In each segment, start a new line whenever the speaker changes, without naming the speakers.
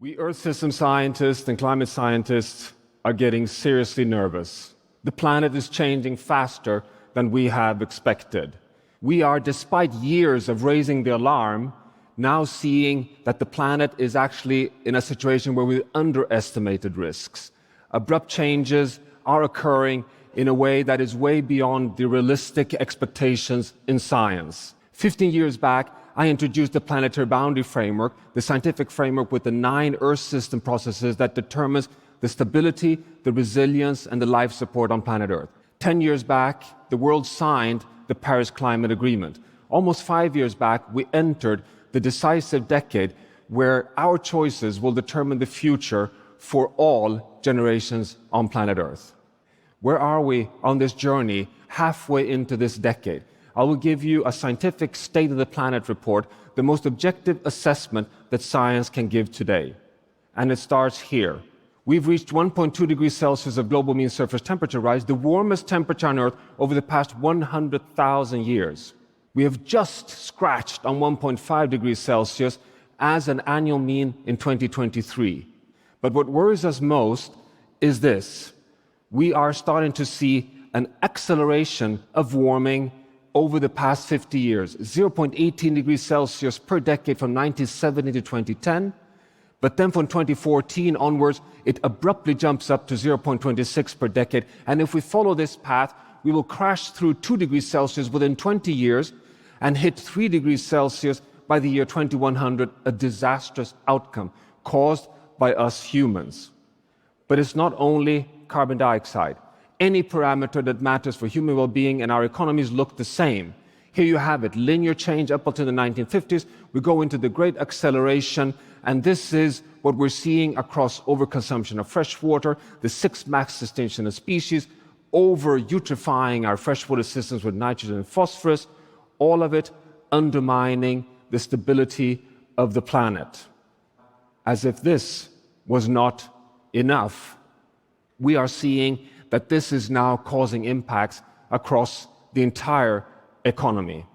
We Earth system scientists and climate scientists are getting seriously nervous. The planet is changing faster than we have expected. We are, despite years of raising the alarm, now seeing that the planet is actually in a situation where we underestimated risks. Abrupt changes are occurring in a way that is way beyond the realistic expectations in science. 15 years back, I introduced the planetary boundary framework, the scientific framework with the 9 Earth system processes that determines the stability, the resilience, and the life support on planet Earth. 10 years back, the world signed the Paris Climate Agreement. Almost 5 years back, we entered the decisive decade where our choices will determine the future for all generations on planet Earth. Where are we on this journey halfway into this decade? I will give you a scientific state of the planet report, the most objective assessment that science can give today. And it starts here. We've reached 1.2 degrees Celsius of global mean surface temperature rise, the warmest temperature on Earth over the past 100,000 years. We have just scratched on 1.5 degrees Celsius as an annual mean in 2023. But what worries us most is this. We are starting to see an acceleration of warming over the past 50 years, 0.18 degrees Celsius per decade from 1970 to 2010. But then from 2014 onwards, it abruptly jumps up to 0.26 per decade. And if we follow this path, we will crash through 2 degrees Celsius within 20 years and hit 3 degrees Celsius by the year 2100, a disastrous outcome caused by us humans. But it's not only carbon dioxide. Any parameter that matters for human well-being and our economies look the same. Here you have it, linear change up until the 1950s. We go into the great acceleration, and this is what we're seeing across overconsumption of fresh water, the 6th mass extinction of species, over-eutrophying our freshwater systems with nitrogen and phosphorus, all of it undermining the stability of the planet. As if this was not enough, we are seeing that this is now causing impacts across the entire economy.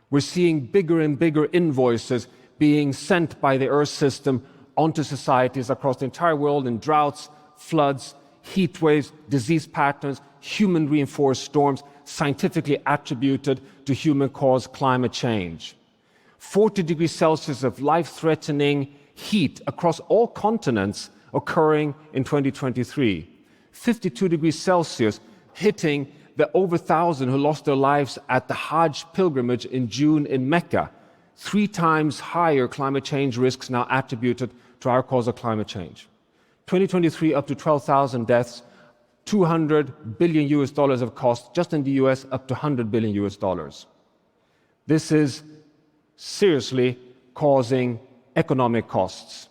We're seeing bigger and bigger invoices being sent by the Earth system onto societies across the entire world in droughts, floods, heat waves, disease patterns, human-reinforced storms, scientifically attributed to human-caused climate change. 40 degrees Celsius of life-threatening heat across all continents occurring in 2023. 52 degrees Celsius hitting the over 1,000 who lost their lives at the Hajj pilgrimage in June in Mecca. 3 times higher climate change risks now attributed to our cause of climate change. 2023 up to 12,000 deaths, $200 billion of cost, just in the US up to $100 billion. This is seriously causing economic costs.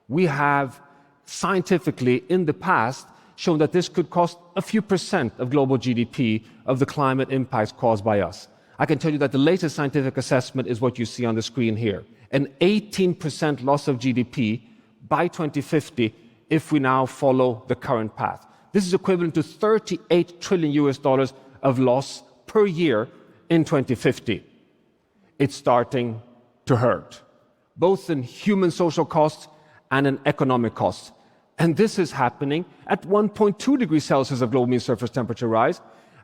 We have scientifically in the past shown that this could cost a few percent of global GDP of the climate impacts caused by us. I can tell you that the latest scientific assessment is what you see on the screen here. An 18% loss of GDP by 2050 if we now follow the current path. This is equivalent to $38 trillion of loss per year in 2050. It's starting to hurt, both in human social costs and in economic costs. And this is happening at 1.2 degrees Celsius of global mean surface temperature rise,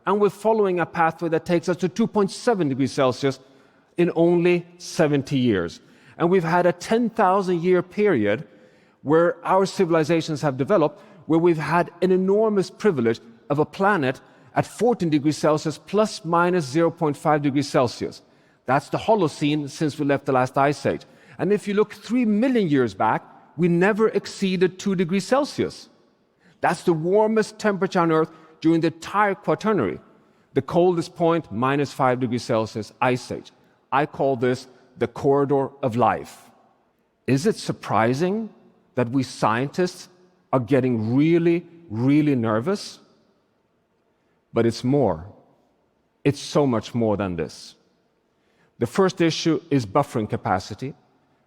and we're following a pathway that takes us to 2.7 degrees Celsius in only 70 years. And we've had a 10,000-year period where our civilizations have developed, where we've had an enormous privilege of a planet at 14 degrees Celsius plus minus 0.5 degrees Celsius. That's the Holocene since we left the last ice age. And if you look 3 million years back, we never exceeded 2 degrees Celsius. That's the warmest temperature on Earth during the entire Quaternary. The coldest point, minus 5 degrees Celsius, ice age. I call this the corridor of life. Is it surprising that we scientists are getting really, really nervous? But it's more. It's so much more than this. The first issue is buffering capacity.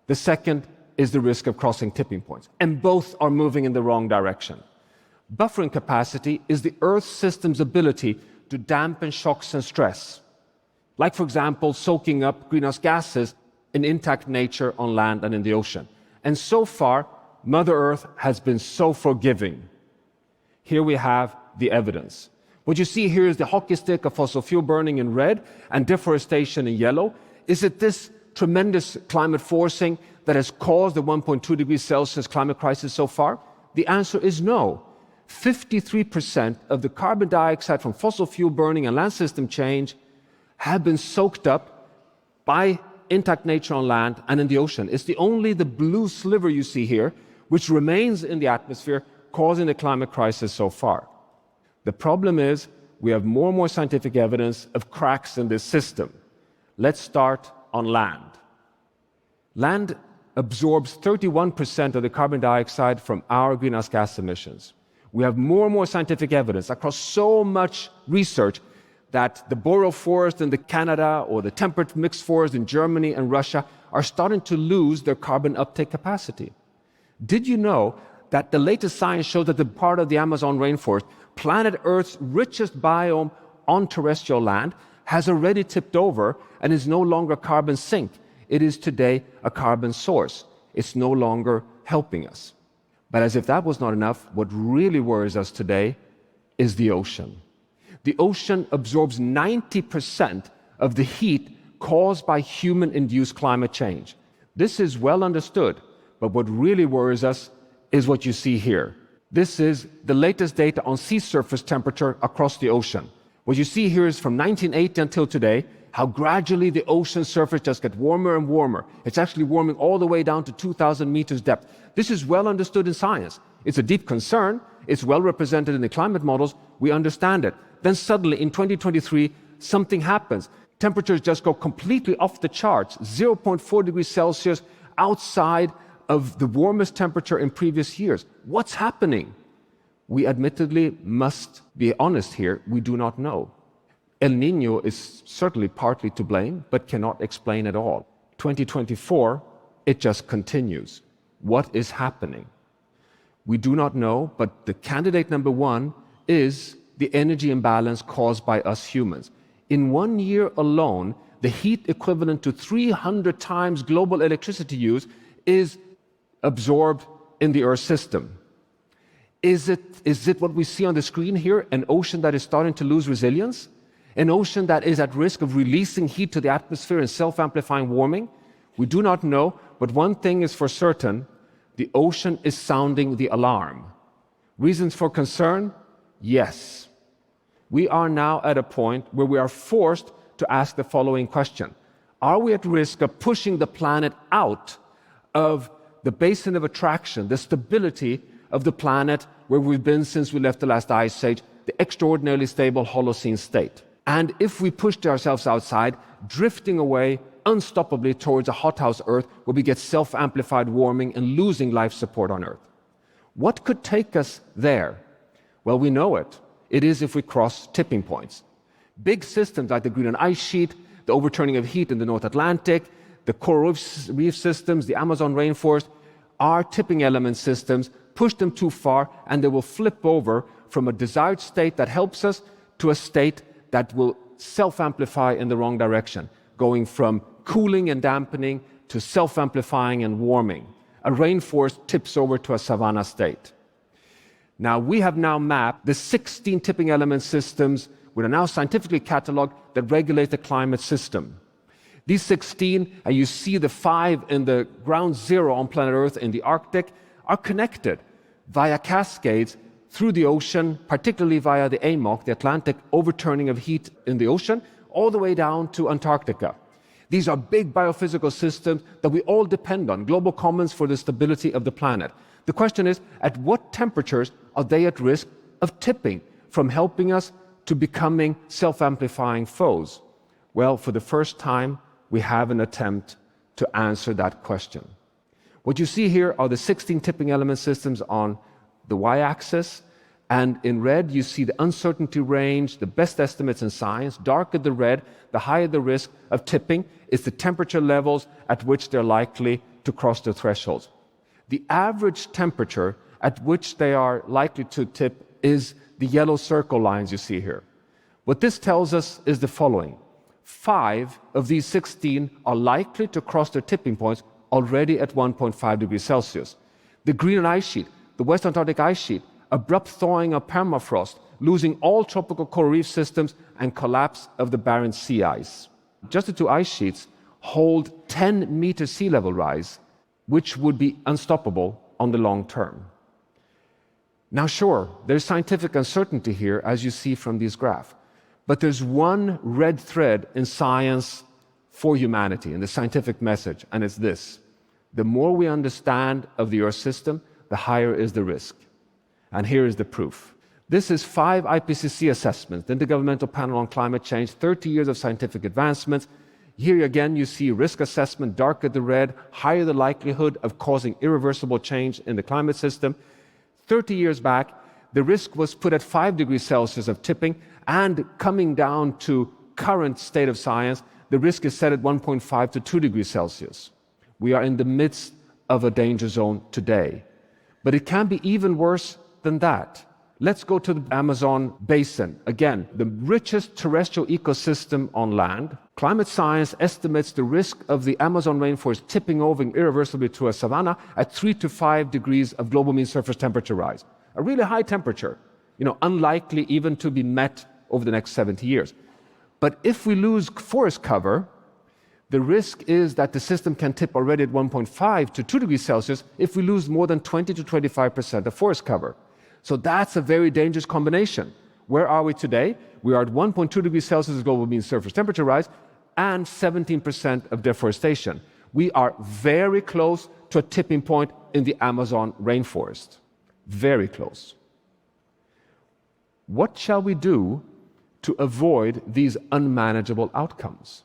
The second is the risk of crossing tipping points. And both are moving in the wrong direction. Buffering capacity is the Earth system's ability to dampen shocks and stress. Like, for example, soaking up greenhouse gases in intact nature on land and in the ocean. And so far, Mother Earth has been so forgiving. Here we have the evidence. What you see here is the hockey stick of fossil fuel burning in red and deforestation in yellow. Is it this tremendous climate forcing that has caused the 1.2 degrees Celsius climate crisis so far? The answer is no. 53% of the carbon dioxide from fossil fuel burning and land system change have been soaked up by intact nature on land and in the ocean. It's only the blue sliver you see here, which remains in the atmosphere, causing the climate crisis so far. The problem is we have more and more scientific evidence of cracks in this system. Let's start on land. Land absorbs 31% of the carbon dioxide from our greenhouse gas emissions. We have more and more scientific evidence across so much research that the boreal forest in Canada or the temperate mixed forest in Germany and Russia are starting to lose their carbon uptake capacity. Did you know that the latest science shows that the part of the Amazon rainforest, planet Earth's richest biome on terrestrial land, has already tipped over and is no longer a carbon sink? It is today a carbon source. It's no longer helping us. But as if that was not enough, what really worries us today is the ocean. The ocean absorbs 90% of the heat caused by human-induced climate change. This is well understood, but what really worries us is what you see here. This is the latest data on sea surface temperature across the ocean. What you see here is from 1980 until today, how gradually the ocean surface just gets warmer and warmer. It's actually warming all the way down to 2,000 meters depth. This is well understood in science. It's a deep concern. It's well represented in the climate models. We understand it. Then suddenly in 2023, something happens. Temperatures just go completely off the charts, 0.4 degrees Celsius outside of the warmest temperature in previous years. What's happening? We admittedly must be honest here. We do not know. El Niño is certainly partly to blame, but cannot explain it all. 2024, it just continues. What is happening? We do not know, but the candidate number one is the energy imbalance caused by us humans. In 1 year alone, the heat equivalent to 300 times global electricity use is absorbed in the Earth system. Is it what we see on the screen here, an ocean that is starting to lose resilience? An ocean that is at risk of releasing heat to the atmosphere and self-amplifying warming? We do not know, but one thing is for certain, the ocean is sounding the alarm. Reasons for concern? Yes. We are now at a point where we are forced to ask the following question. Are we at risk of pushing the planet out of the basin of attraction, the stability of the planet where we've been since we left the last ice age, the extraordinarily stable Holocene state? And if we pushed ourselves outside, drifting away unstoppably towards a hothouse Earth where we get self-amplified warming and losing life support on Earth. What could take us there? Well, we know it. It is if we cross tipping points. Big systems like the Greenland ice sheet, the overturning of heat in the North Atlantic, the coral reef systems, the Amazon rainforest, are tipping element systems. Push them too far and they will flip over from a desired state that helps us to a state that will self-amplify in the wrong direction, going from cooling and dampening to self-amplifying and warming. A rainforest tips over to a savanna state. Now, we have now mapped the 16 tipping element systems which are now scientifically cataloged that regulate the climate system. These 16, and you see the 5 in the ground zero on planet Earth in the Arctic, are connected via cascades through the ocean, particularly via the AMOC, the Atlantic overturning of heat in the ocean, all the way down to Antarctica. These are big biophysical systems that we all depend on, global commons for the stability of the planet. The question is, at what temperatures are they at risk of tipping from helping us to becoming self-amplifying foes? Well, for the first time, we have an attempt to answer that question. What you see here are the 16 tipping element systems on the y-axis, and in red you see the uncertainty range, the best estimates in science. Darker the red, the higher the risk of tipping is the temperature levels at which they're likely to cross the thresholds. The average temperature at which they are likely to tip is the yellow circle lines you see here. What this tells us is the following. 5 of these 16 are likely to cross their tipping points already at 1.5 degrees Celsius. The Greenland ice sheet, the West Antarctic ice sheet, abrupt thawing of permafrost, losing all tropical coral reef systems, and collapse of the Barents Sea ice. Just the two ice sheets hold 10-meter sea level rise, which would be unstoppable on the long term. Now, sure, there's scientific uncertainty here, as you see from these graphs, but there's one red thread in science for humanity, in the scientific message, and it's this: the more we understand of the Earth system, the higher is the risk. And here is the proof. This is 5 IPCC assessments, the Intergovernmental Panel on Climate Change, 30 years of scientific advancements. Here again, you see risk assessment, darker the red, higher the likelihood of causing irreversible change in the climate system. 30 years back, the risk was put at 5 degrees Celsius of tipping, and coming down to current state of science, the risk is set at 1.5 to 2 degrees Celsius. We are in the midst of a danger zone today. But it can be even worse than that. Let's go to the Amazon basin. Again, the richest terrestrial ecosystem on land. Climate science estimates the risk of the Amazon rainforest tipping over irreversibly to a savanna at 3 to 5 degrees of global mean surface temperature rise. A really high temperature, unlikely even to be met over the next 70 years. But if we lose forest cover, the risk is that the system can tip already at 1.5 to 2 degrees Celsius if we lose more than 20 to 25% of forest cover. So that's a very dangerous combination. Where are we today? We are at 1.2 degrees Celsius global mean surface temperature rise and 17% of deforestation. We are very close to a tipping point in the Amazon rainforest. Very close. What shall we do to avoid these unmanageable outcomes?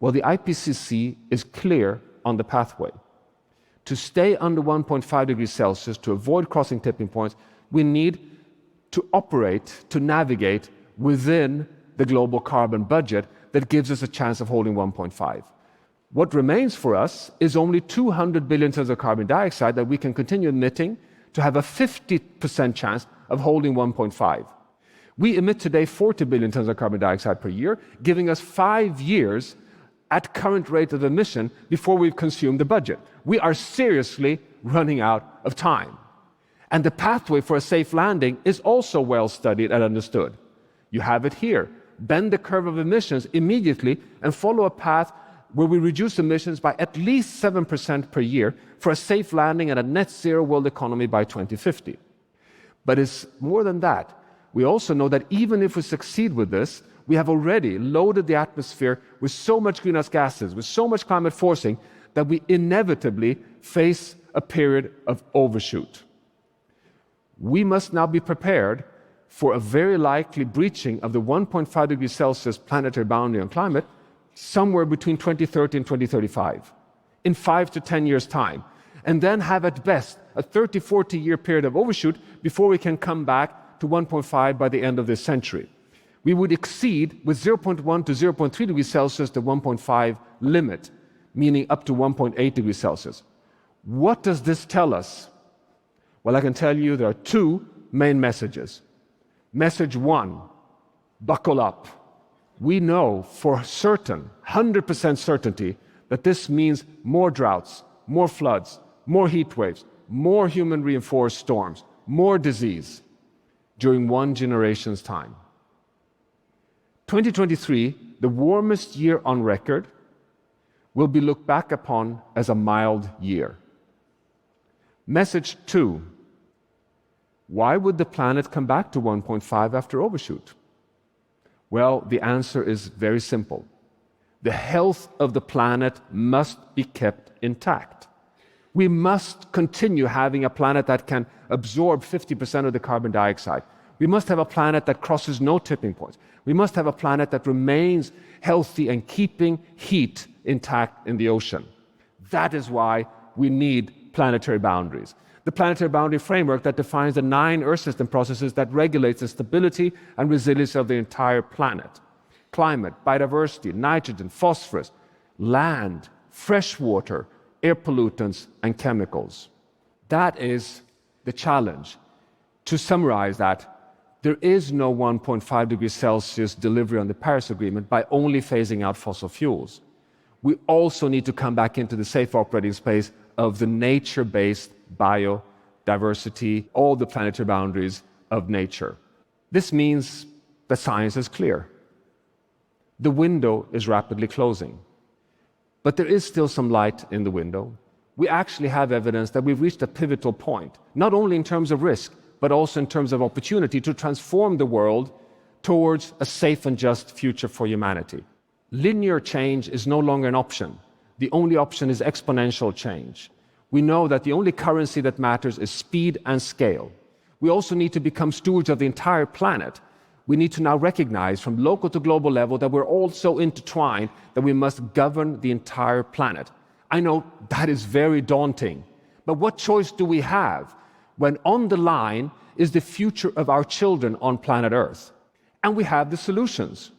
Well, the IPCC is clear on the pathway. To stay under 1.5 degrees Celsius, to avoid crossing tipping points, we need to operate, to navigate within the global carbon budget that gives us a chance of holding 1.5. What remains for us is only 200 billion tons of carbon dioxide that we can continue emitting to have a 50% chance of holding 1.5. We emit today 40 billion tons of carbon dioxide per year, giving us 5 years at current rate of emission before we've consumed the budget. We are seriously running out of time. And the pathway for a safe landing is also well studied and understood. You have it here. Bend the curve of emissions immediately and follow a path where we reduce emissions by at least 7% per year for a safe landing and a net zero world economy by 2050. But it's more than that. We also know that even if we succeed with this, we have already loaded the atmosphere with so much greenhouse gases, with so much climate forcing, that we inevitably face a period of overshoot. We must now be prepared for a very likely breaching of the 1.5 degrees Celsius planetary boundary on climate somewhere between 2030 and 2035, in 5 to 10 years' time, and then have at best a 30, 40-year period of overshoot before we can come back to 1.5 by the end of this century. We would exceed with 0.1 to 0.3 degrees Celsius the 1.5 limit, meaning up to 1.8 degrees Celsius. What does this tell us? Well, I can tell you there are 2 main messages. Message 1, buckle up. We know for certain, 100% certainty, that this means more droughts, more floods, more heat waves, more human-reinforced storms, more disease during one generation's time. 2023, the warmest year on record, will be looked back upon as a mild year. Message 2, why would the planet come back to 1.5 after overshoot? Well, the answer is very simple. The health of the planet must be kept intact. We must continue having a planet that can absorb 50% of the carbon dioxide. We must have a planet that crosses no tipping points. We must have a planet that remains healthy and keeping heat intact in the ocean. That is why we need planetary boundaries. The planetary boundary framework that defines the 9 Earth system processes that regulates the stability and resilience of the entire planet. Climate, biodiversity, nitrogen, phosphorus, land, fresh water, air pollutants, and chemicals. That is the challenge. To summarize that, there is no 1.5 degrees Celsius delivery on the Paris Agreement by only phasing out fossil fuels. We also need to come back into the safe operating space of the nature-based biodiversity, all the planetary boundaries of nature. This means that science is clear. The window is rapidly closing. But there is still some light in the window. We actually have evidence that we've reached a pivotal point, not only in terms of risk, but also in terms of opportunity to transform the world towards a safe and just future for humanity. Linear change is no longer an option. The only option is exponential change. We know that the only currency that matters is speed and scale. We also need to become stewards of the entire planet. We need to now recognize from local to global level that we're all so intertwined that we must govern the entire planet. I know that is very daunting, but what choice do we have when on the line is the future of our children on planet Earth? And we have the solutions.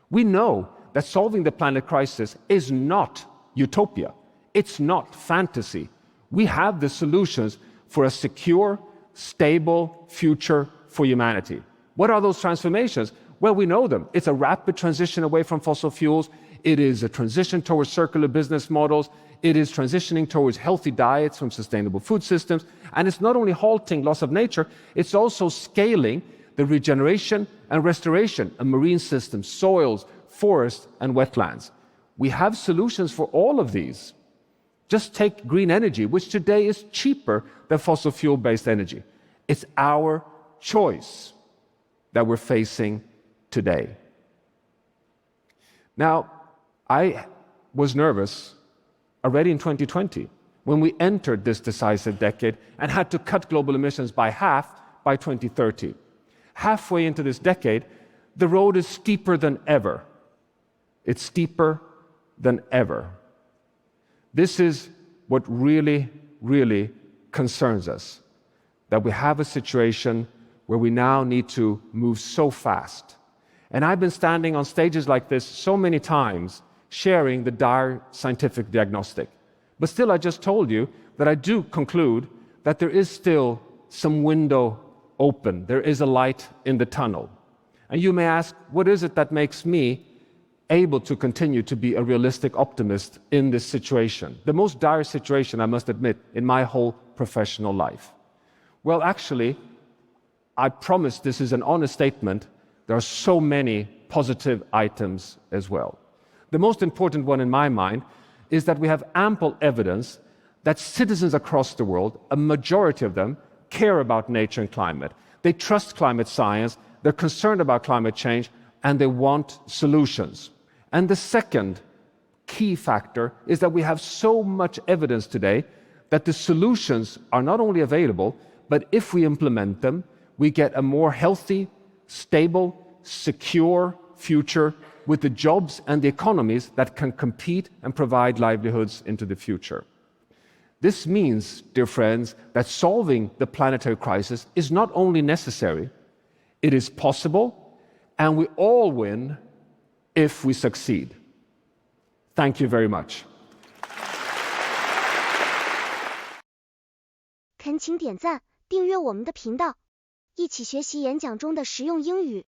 We know that solving the planet crisis is not utopia. It's not fantasy. We have the solutions for a secure, stable future for humanity. What are those transformations? Well, we know them. It's a rapid transition away from fossil fuels. It is a transition towards circular business models. It is transitioning towards healthy diets from sustainable food systems. And it's not only halting loss of nature, it's also scaling the regeneration and restoration of marine systems, soils, forests, and wetlands. We have solutions for all of these. Just take green energy, which today is cheaper than fossil fuel-based energy. It's our choice that we're facing today. Now, I was nervous already in 2020 when we entered this decisive decade and had to cut global emissions by half by 2030. Halfway into this decade, the road is steeper than ever. It's steeper than ever. This is what really, really concerns us, that we have a situation where we now need to move so fast. And I've been standing on stages like this so many times, sharing the dire scientific diagnostic. But still, I just told you that I do conclude that there is still some window open. There is a light in the tunnel. And you may ask, what is it that makes me able to continue to be a realistic optimist in this situation? The most dire situation, I must admit, in my whole professional life. Well, actually, I promise this is an honest statement. There are so many positive items as well. The most important one in my mind is that we have ample evidence that citizens across the world, a majority of them, care about nature and climate. They trust climate science, they're concerned about climate change, and they want solutions. And the second key factor is that we have so much evidence today that the solutions are not only available, but if we implement them, we get a more healthy, stable, secure future with the jobs and the economies that can compete and provide livelihoods into the future. This means, dear friends, that solving the planetary crisis is not only necessary, it is possible, and we all win if we succeed. Thank you very much.
恳请点赞，订阅我们的频道，一起学习演讲中的实用英语。